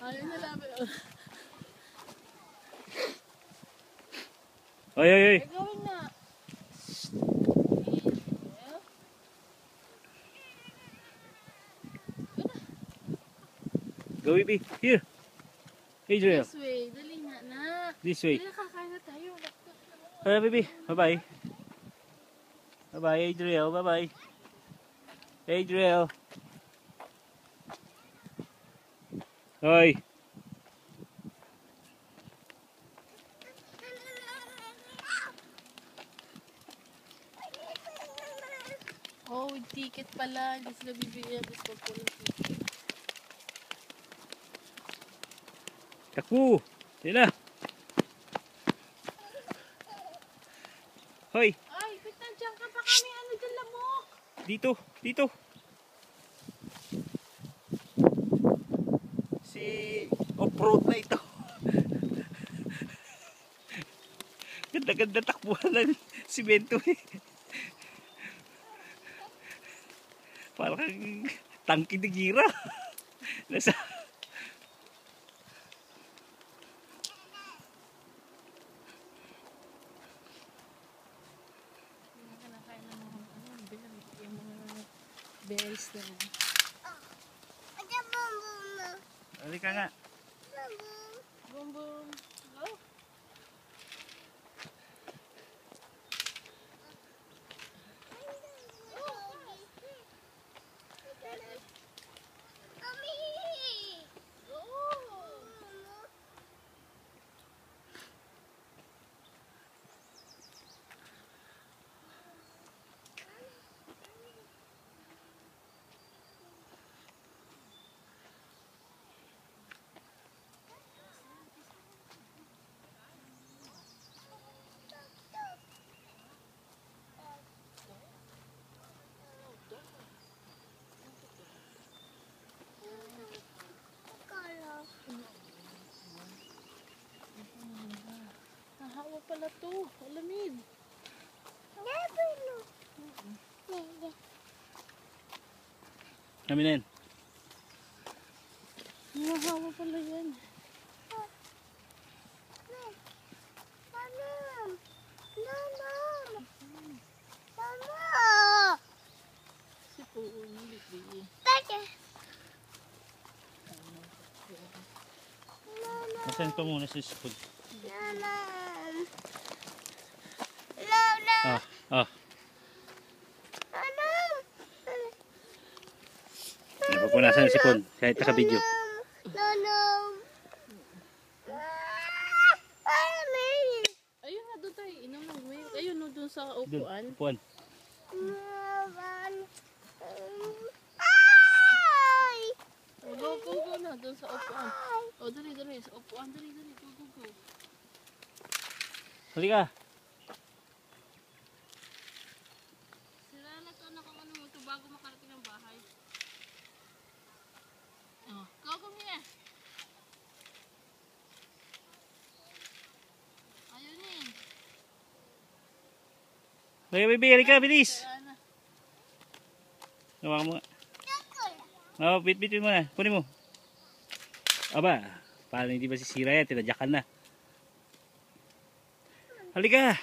Ayaw na labi. Oy, oy, oy. Gawin na. Go, baby. Here. Adriel. This way. Dali nga na. This way. Dali, kakain na tayo. Hello, baby. Bye-bye. Bye-bye, Adriel. Bye-bye. Adriel. Hoy. Oh, with ticket pala. Hindi sila bibigyan. Gusto ko ng ticket. Takbo. Yan na. Hoy. Ay, wait na dyan ka pa kami. Ano dyan lamok? Dito. Dito. Si off-road na ito. Ganda-ganda takbuhan ng simento eh. Parang tangki de gira. Nasa Berries na lang. halika nga. Boom boom. Go. Nahawa pala to. Alamid. Kami na yan. Nahawa pala yan. Si Puon. Masan pa muna sa spoon. Napupunasan si Pon kahit naka-video. Ayun na doon tayo. Inom ng milk. Ayun na doon sa Doon, upuan. upuan. Go, go, go na. Doon sa upuan. O, dali, dali. Sa upuan. Dali, dali. Go, go, go. Halika. Sila na to na kung ano mo ito bago makarating ng bahay. Oh, go, come here. Ayun eh. Halika, baby. Halika, bilis. Kaya na. Hawakan mo nga. Oh, bit-bitin mo na. Kunin mo. Aba, paano hindi ba sisira yan? Tinadyakan na. Halika.